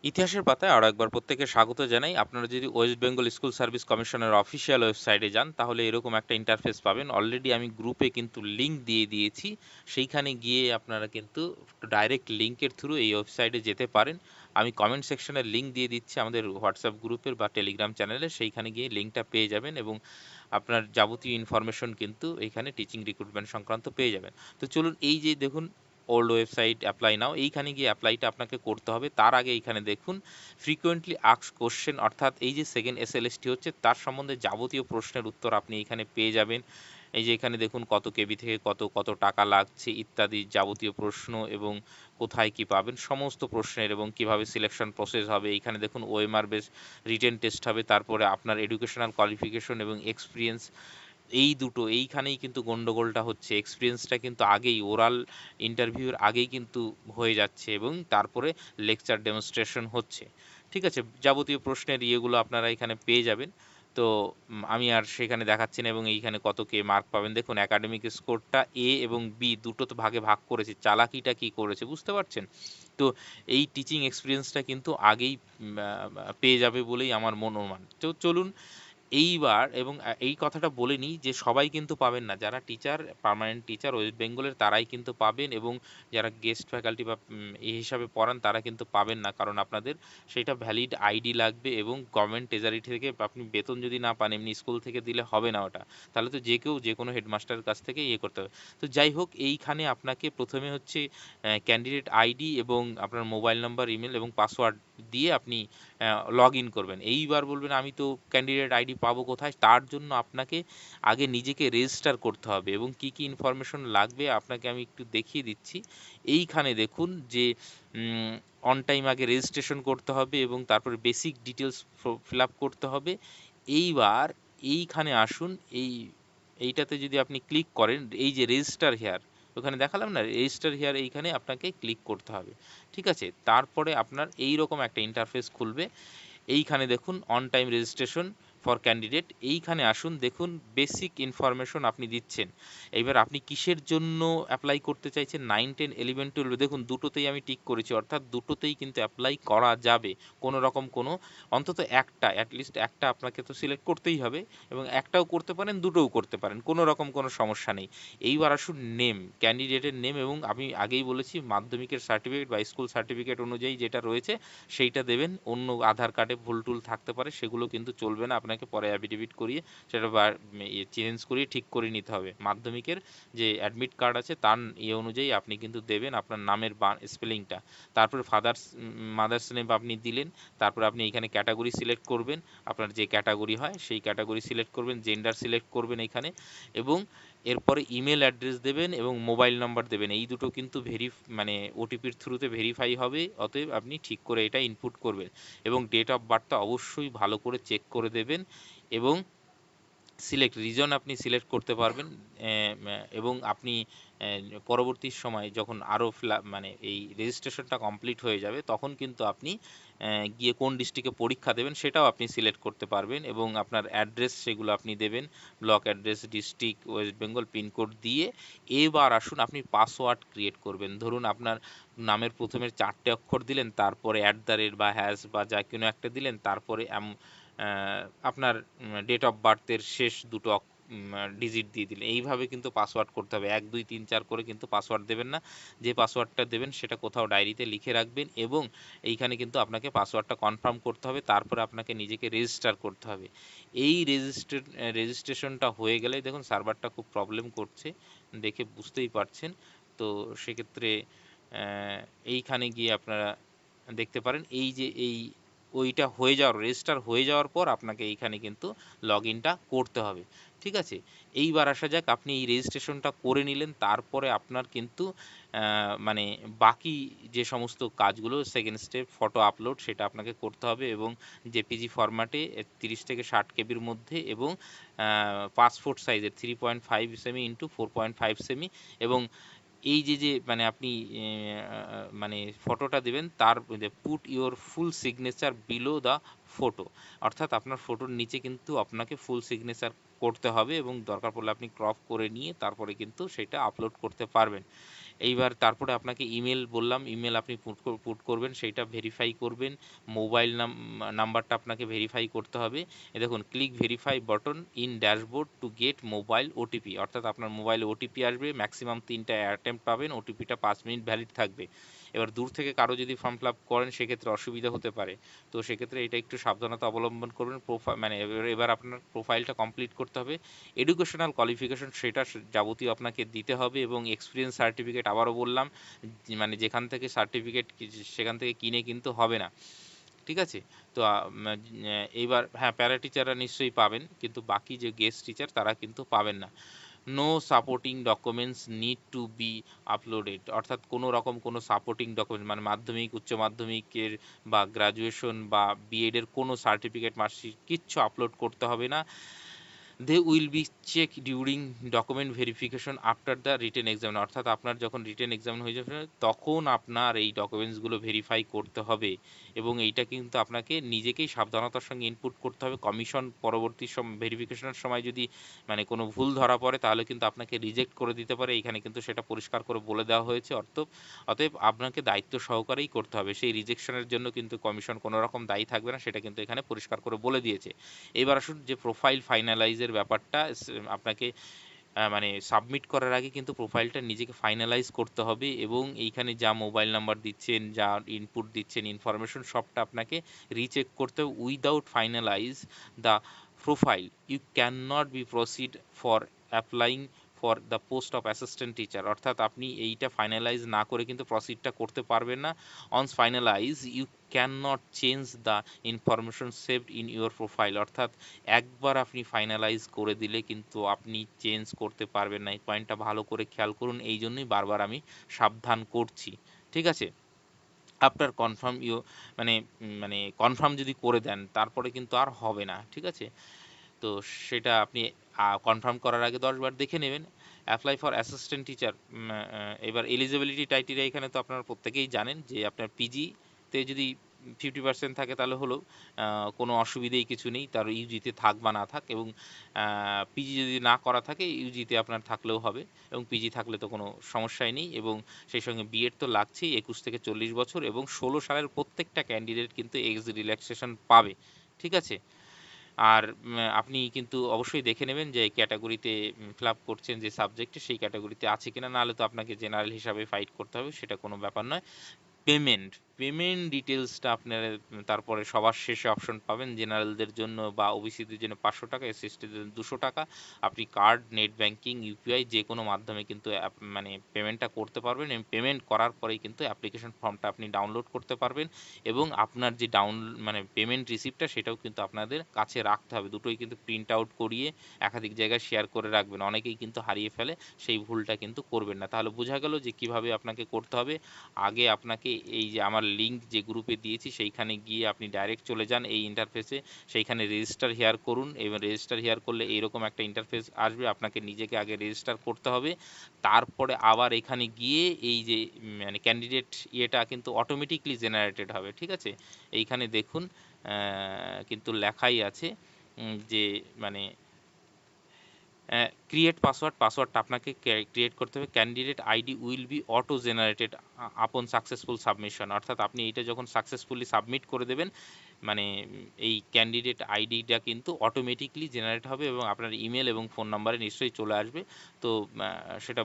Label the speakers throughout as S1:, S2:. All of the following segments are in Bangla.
S1: ইতিহাসের পাতায় আরও একবার প্রত্যেককে স্বাগত জানাই। আপনারা যদি ওয়েস্ট বেঙ্গল স্কুল সার্ভিস কমিশনের অফিসিয়াল ওয়েবসাইটে যান তাহলে এরকম একটা ইন্টারফেস পাবেন। অলরেডি আমি গ্রুপে কিন্তু লিঙ্ক দিয়ে দিয়েছি। সেইখানে গিয়ে আপনারা কিন্তু ডাইরেক্ট লিঙ্কের থ্রু এই ওয়েবসাইটে যেতে পারেন। আমি কমেন্ট সেকশনে লিঙ্ক দিয়ে দিচ্ছি আমাদের হোয়াটসঅ্যাপ গ্রুপের বা টেলিগ্রাম চ্যানেলে, সেইখানে গিয়ে লিঙ্কটা পেয়ে যাবেন এবং আপনার যাবতীয় ইনফরমেশন কিন্তু এইখানে টিচিং রিক্রুটমেন্ট সংক্রান্ত পেয়ে যাবেন। তো চলুন, এই যে দেখুন ওল্ড ওয়েবসাইট অ্যাপ্লাই নাও, এইখানে গিয়ে অ্যাপ্লাইটা আপনাকে করতে হবে। তার আগে এইখানে দেখুন ফ্রিকোয়েন্টলি আস্কড কোশ্চেন, অর্থাৎ এই যে সেকেন্ড এসএলএসটি হচ্ছে তার সম্বন্ধে যাবতীয় প্রশ্নের উত্তর আপনি এখানে পেয়ে যাবেন। এই যে এখানে দেখুন কত কেবি থেকে কত কত টাকা লাগছে ইত্যাদি যাবতীয় প্রশ্ন, এবং কোথায় কি পাবেন সমস্ত প্রশ্নের, এবং কিভাবে সিলেকশন প্রসেস হবে। এইখানে দেখুন ওএমআর বেস রিটেন টেস্ট হবে, তারপরে আপনার এডুকেশনাল কোয়ালিফিকেশন এবং এক্সপিরিয়েন্স। এই দুটো এইখানেই কিন্তু গন্ডগোলটা হচ্ছে। এক্সপিরিয়েন্সটা কিন্তু আগেই ওরাল ইন্টারভিউর আগেই কিন্তু হয়ে যাচ্ছে এবং তারপরে লেকচার ডেমনস্ট্রেশন হচ্ছে। ঠিক আছে? যাবতীয় প্রশ্নের ইয়েগুলো আপনারা এখানে পেয়ে যাবেন। তো আমি আর সেখানে দেখাচ্ছি না, এবং এইখানে কত কে মার্ক পাবেন। দেখুন একাডেমিক স্কোরটা এ এবং বি দুটো তো ভাগে ভাগ করেছে। চালাকিটা কি করেছে বুঝতে পারছেন? তো এই টিচিং এক্সপিরিয়েন্সটা কিন্তু আগেই পেয়ে যাবে বলেই আমার অনুমান। তো চলুন এইবার, এবং এই কথাটা বলে নিই যে সবাই কিন্তু পাবেন না। যারা টিচার, পার্মানেন্ট টিচার ওয়েস্ট বেঙ্গলের তারাই কিন্তু পাবেন, এবং যারা গেস্ট ফ্যাকাল্টি বা এই হিসাবে পড়ান তারা কিন্তু পাবেন না। কারণ আপনাদের সেইটা ভ্যালিড আইডি লাগবে, এবং গভর্নমেন্ট ট্রেজারি থেকে আপনি বেতন যদি না পান, এমনি স্কুল থেকে দিলে হবে না ওটা। তাহলে তো যে কেউ যে কোনো হেডমাস্টারের কাছ থেকে ইয়ে করতে হবে। তো যাই হোক, এইখানে আপনাকে প্রথমে হচ্ছে ক্যান্ডিডেট আইডি এবং আপনার মোবাইল নাম্বার, ইমেল এবং পাসওয়ার্ড দিয়ে আপনি লগ ইন করবেন। এইবার বলবেন আমি তো ক্যান্ডিডেট আইডি পাবো কোথায়? তার জন্য আপনাকে আগে নিজেকে রেজিস্টার করতে হবে, এবং কি কি ইনফরমেশন লাগবে আপনাকে আমি একটু দেখিয়ে দিচ্ছি। এইখানে দেখুন যে অন টাইম আগে রেজিস্ট্রেশন করতে হবে, এবং তারপরে বেসিক ডিটেলস ফিল আপ করতে হবে। এইবার এইখানে আসুন, এইটাতে যদি আপনি ক্লিক করেন, এই যে রেজিস্টার হেয়ার, ওখানে দেখালাম না রেজিস্টার হেয়ার, এইখানে আপনাকে ক্লিক করতে হবে। ঠিক আছে? তারপরে আপনার এই রকম একটা ইন্টারফেস খুলবে। এইখানে দেখুন on time registration for candidate, এইখানে আসুন, দেখুন বেসিক ইনফরমেশন আপনি দিচ্ছেন। এইবার আপনি কিসের জন্য অ্যাপ্লাই করতে চাইছেন, 9, 10, 11, 12, দেখুন দুটোতেই আমি টিক করেছি, অর্থাৎ দুটোতেই কিন্তু অ্যাপ্লাই করা যাবে। কোনো রকম কোনো, অন্তত একটা, অ্যাটলিস্ট একটা আপনাকে তো সিলেক্ট করতেই হবে, এবং একটাও করতে পারেন, দুটোও করতে পারেন, কোনো রকম কোনো সমস্যা নেই। এইবার আসুন নেম, ক্যান্ডিডেটের নেম, এবং আমি আগেই বলেছি মাধ্যমিকের সার্টিফিকেট বা স্কুল সার্টিফিকেট অনুযায়ী যেটা রয়েছে সেইটা দেবেন। অন্য আধার কার্ডে ভুল টুল থাকতে পারে, সেগুলো কিন্তু চলবে না, আপনাকে পরে অ্যাফিডেভিট করিয়ে সেটা চেঞ্জ করিয়ে ঠিক করে নিতে হবে। মাধ্যমিকের যে অ্যাডমিট কার্ড আছে তার অনুযায়ী আপনি কিন্তু দেবেন আপনার নামের স্পেলিংটা। তারপরে মাদার্স নেম আপনি দিলেন। তারপরে আপনি এখানে ক্যাটাগরি সিলেক্ট করবেন, আপনার যে ক্যাটাগরি হয় সেই ক্যাটাগরি সিলেক্ট করবেন, জেন্ডার সিলেক্ট করবেন এখানে, এবং এরপরে ইমেল অ্যাড্রেস দেবেন এবং মোবাইল নাম্বার দেবেন। এই দুটো কিন্তু মানে ওটিপির থ্রুতে ভেরিফাই হবে, অতএব আপনি ঠিক করে এটা ইনপুট করবেন, এবং ডেট অফ বার্থটা অবশ্যই ভালো করে চেক করে দেবেন, এবং সিলেক্ট রিজন আপনি সিলেক্ট করতে পারবেন। এবং আপনি পরবর্তী সময় যখন আরও মানে এই রেজিস্ট্রেশনটা কমপ্লিট হয়ে যাবে, তখন কিন্তু আপনি গিয়ে কোন ডিস্ট্রিক্টে পরীক্ষা দেবেন সেটাও আপনি সিলেক্ট করতে পারবেন, এবং আপনার অ্যাড্রেস সেগুলো আপনি দেবেন, block address, district, West Bengal, pincode দিয়ে। এবার আসুন আপনি পাসওয়ার্ড ক্রিয়েট করবেন। ধরুন আপনার নামের প্রথমের 4টে অক্ষর দিলেন, তারপরে অ্যাট দ্য রেট বা হ্যাশ বা যা কোনো একটা দিলেন, তারপরে আপনার ডেট অফ বার্থের শেষ দুটো ডিজিট দিয়ে দিলেন। এইভাবে কিন্তু পাসওয়ার্ড করতে হবে, 1, 2, 3, 4 করে কিন্তু পাসওয়ার্ড দেবেন না। যে পাসওয়ার্ডটা দেবেন সেটা কোথাও ডায়েরিতে লিখে রাখবেন, এবং এইখানে কিন্তু আপনাকে পাসওয়ার্ডটা কনফার্ম করতে হবে, তারপরে আপনাকে নিজেকে রেজিস্টার করতে হবে। এই রেজিস্ট্রেশনটা হয়ে গেলেই দেখুন সার্ভারটা খুব প্রবলেম করছে, দেখে বুঝতেই পারছেন। তো সেক্ষেত্রে এইখানে গিয়ে আপনারা দেখতে পারেন এই যে ওইটা হয়ে যাওয়ার, রেজিস্টার হয়ে যাওয়ার পর আপনাকে এইখানে কিন্তু লগ ইনটা করতে হবে। ঠিক আছে? এইবার আসা যাক, আপনি এই রেজিস্ট্রেশনটা করে নিলেন, তারপরে আপনার কিন্তু মানে বাকি যে সমস্ত কাজগুলো, সেকেন্ড স্টেপ ফটো আপলোড, সেটা আপনাকে করতে হবে, এবং জেপিজি ফরম্যাটে 30 থেকে 60 কেবির মধ্যে, এবং পাসপোর্ট সাইজের 3.5 সেমি ইন্টু 4.5 সেমি, এবং এই যে মানে আপনি মানে ফটোটা দেবেন তার put your full signature below the photo, অর্থাৎ আপনার ফটোর নিচে কিন্তু আপনাকে ফুল সিগনেচার করতে হবে, এবং দরকার পড়লে আপনি ক্রপ করে নিয়ে তারপরে কিন্তু সেটা আপলোড করতে পারবেন। এইবার তারপরে আপনাকে ইমেল বললাম, ইমেল আপনি পুট করবেন, সেইটা ভেরিফাই করবেন। মোবাইল নাম্বারটা আপনাকে ভেরিফাই করতে হবে। দেখুন, click verify button in dashboard to get mobile OTP, অর্থাৎ আপনার মোবাইলে ওটিপি আসবে, ম্যাক্সিমাম 3টা অ্যাটেম্প্ট পাবেন, ওটিপিটা 5 মিনিট ভ্যালিড থাকবে। এবার দূর থেকে কারো যদি ফর্ম ফিল আপ করেন সেক্ষেত্রে অসুবিধা হতে পারে, তো সেক্ষেত্রে এটা একটু সাবধানতা অবলম্বন করবেন। মানে এবার আপনার প্রোফাইলটা কমপ্লিট করতে হবে। এডুকেশনাল কোয়ালিফিকেশন সেটা যাবতীয় আপনাকে দিতে হবে, এবং এক্সপিরিয়েন্স সার্টিফিকেট আবারও বললাম, মানে যেখান থেকে সার্টিফিকেট সেখান থেকে কিনে কিন্তু হবে না, ঠিক আছে? তো এইবার হ্যাঁ, প্যারা টিচাররা নিশ্চয়ই পাবেন, কিন্তু বাকি যে গেস্ট টিচার তারা কিন্তু পাবেন না। No supporting documents need to be uploaded, অর্থাৎ কোনো রকম কোনো সাপোর্টিং ডকুমেন্ট মানে মাধ্যমিক, উচ্চ মাধ্যমিকের বা গ্রাজুয়েশন বা বিএডের কোনো সার্টিফিকেট, মার্কশিট কিচ্ছু আপলোড করতে হবে না। They will be check during document verification after the written exam, অর্থাৎ আপনার যখন রিটেন এক্সাম হয়ে যাবে তখন আপনার এই ডকুমেন্টসগুলো ভেরিফাই করতে হবে, এবং এইটা কিন্তু আপনাকে নিজেকেই সাবধানতার সঙ্গে ইনপুট করতে হবে। কমিশন পরবর্তী ভেরিফিকেশনের সময় যদি মানে কোনো ভুল ধরা পড়ে তাহলে কিন্তু আপনাকে রিজেক্ট করে দিতে পারে, এইখানে কিন্তু সেটা পরিষ্কার করে বলে দেওয়া হয়েছে। অতএব আপনাকে দায়িত্ব সহকারেই করতে হবে, সেই রিজেকশনের জন্য কিন্তু কমিশন কোনো রকম দায়ী থাকবে না, সেটা কিন্তু এখানে পরিষ্কার করে বলে দিয়েছে। এবার আসুন যে প্রোফাইল ফাইনালাইজের ব্যাপারটা, আপনাকে মানে সাবমিট করার আগে কিন্তু প্রোফাইলটা নিজেকে ফাইনালাইজ করতে হবে, এবং এইখানে যা মোবাইল নাম্বার দিচ্ছেন, যা ইনপুট দিচ্ছেন ইনফরমেশন, সবটা আপনাকে রিচেক করতে হবে। Without finalise the profile you can not be proceed for applying for the post of assistant teacher, অর্থাৎ আপনি এইটা ফাইনালাইজ না করে কিন্তু প্রসিডটা করতে পারবেন না। Once finalise you can not change the information saved in your profile, অর্থাৎ একবার আপনি ফাইনালাইজ করে দিলে কিন্তু আপনি চেঞ্জ করতে পারবেন না। এই পয়েন্টটা ভালো করে খেয়াল করুন, এই জন্যই বারবার আমি সাবধান করছি, ঠিক আছে? আফটার কনফার্ম ইউ মানে মানে কনফার্ম যদি করে দেন তারপরে কিন্তু আর হবে না, ঠিক আছে? তো সেটা আপনি কনফার্ম করার আগে 10 বার দেখে নেবেন। অ্যাপ্লাই ফর অ্যাসিস্ট্যান্ট টিচার, এবার এলিজিবিলিটি ক্রাইটেরিয়া এখানে তো আপনারা প্রত্যেকেই জানেন যে আপনার পিজিতে যদি 50% থাকে তাহলে হলো কোনো অসুবিধেই কিছু নেই, তার ইউজিতে থাক বা না থাক, এবং পিজি যদি না করা থাকে ইউজিতে আপনার থাকলেও হবে, এবং পিজি থাকলে তো কোনো সমস্যাই নেই, এবং সেই সঙ্গে বিএড তো লাগছেই 21 থেকে 40 বছর, এবং 16 সালের প্রত্যেকটা ক্যান্ডিডেট কিন্তু এজ রিল্যাক্সেশন পাবে, ঠিক আছে? আর আপনি কিন্তু অবশ্যই দেখে নেবেন যে ক্যাটাগরিতে ফিল আপ করছেন যে সাবজেক্টে সেই ক্যাটাগরিতে আছে কিনা, নাহলে তো আপনাকে জেনারেল হিসাবে ফাইট করতে হবে, সেটা কোনো ব্যাপার নয়। পেমেন্ট ডিটেলসটা আপনারা তারপরে সবার শেষে অপশন পাবেন। জেনারেলদের জন্য বা ওবিসিদের জন্য 500 টাকা, এসসিদের 200 টাকা। আপনি কার্ড, নেট ব্যাংকিং, ইউপিআই যে কোনো মাধ্যমে কিন্তু মানে পেমেন্টটা করতে পারবেন, এবং পেমেন্ট করার পরেই কিন্তু অ্যাপ্লিকেশন ফর্মটা আপনি ডাউনলোড করতে পারবেন, এবং আপনার যে মানে পেমেন্ট রিসিপ্টটা সেটাও কিন্তু আপনাদের কাছে রাখতে হবে। দুটোই কিন্তু প্রিন্ট আউট করিয়ে একাধিক জায়গায় শেয়ার করে রাখবেন, অনেকেই কিন্তু হারিয়ে ফেলে, সেই ভুলটা কিন্তু করবেন না। তাহলে বোঝা গেল যে কিভাবে আপনাকে করতে হবে। আগে আপনাকে এই যে আমার লিঙ্ক যে গ্রুপে দিয়েছি সেইখানে গিয়ে আপনি ডাইরেক্ট চলে যান এই ইন্টারফেসে, সেইখানে রেজিস্টার হিয়ার করুন, এবং রেজিস্টার হিয়ার করলে এইরকম একটা ইন্টারফেস আসবে, আপনাকে নিজেকে আগে রেজিস্টার করতে হবে। তারপরে আবার এখানে গিয়ে এই যে মানে ক্যান্ডিডেট ইয়েটা কিন্তু অটোমেটিকলি জেনারেটেড হবে, ঠিক আছে? এইখানে দেখুন কিন্তু লেখাই আছে যে মানে ক্রিয়েট পাসওয়ার্ডটা আপনাকে ক্রিয়েট করতে হবে। Candidate ID will be auto generated আপন সাকসেসফুল সাবমিশন, অর্থাৎ আপনি এইটা যখন সাকসেসফুলি সাবমিট করে দেবেন মানে এই ক্যান্ডিডেট আইডিটা কিন্তু অটোমেটিকলি জেনারেট হবে, এবং আপনার ইমেল এবং ফোন নাম্বারে নিশ্চয়ই চলে আসবে। তো সেটা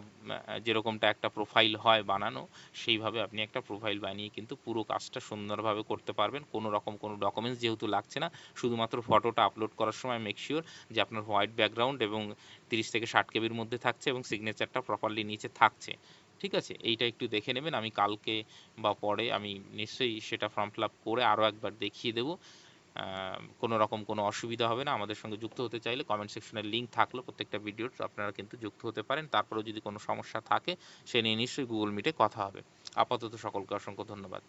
S1: যেরকমটা একটা প্রোফাইল হয় বানানো, সেইভাবে আপনি একটা প্রোফাইল বানিয়ে কিন্তু পুরো কাজটা সুন্দরভাবে করতে পারবেন। কোনো রকম কোনো ডকুমেন্টস যেহেতু লাগছে না, শুধুমাত্র ফটোটা আপলোড করার সময় মেক শিওর যে আপনার হোয়াইট ব্যাকগ্রাউন্ড এবং 30 থেকে 60 কেবির মধ্যে থাকছে, এবং সিগনেচারটা প্রপারলি নিচে থাকছে, ঠিক আছে? এইটা একটু দেখে নেবেন, আমি কালকে বা পরে আমি নিশ্চয়ই সেটা ফর্ম ফিল আপ করে আরও একবার দেখিয়ে দেবো। কোনো রকম কোনো অসুবিধা হবে না। আমাদের সঙ্গে যুক্ত হতে চাইলে কমেন্ট সেকশনের লিঙ্ক থাকলো প্রত্যেকটা ভিডিওর, আপনারা কিন্তু যুক্ত হতে পারেন। তারপরেও যদি কোনো সমস্যা থাকে সে নিয়ে নিশ্চয়ই গুগল মিটে কথা হবে। আপাতত সকলকে অসংখ্য ধন্যবাদ।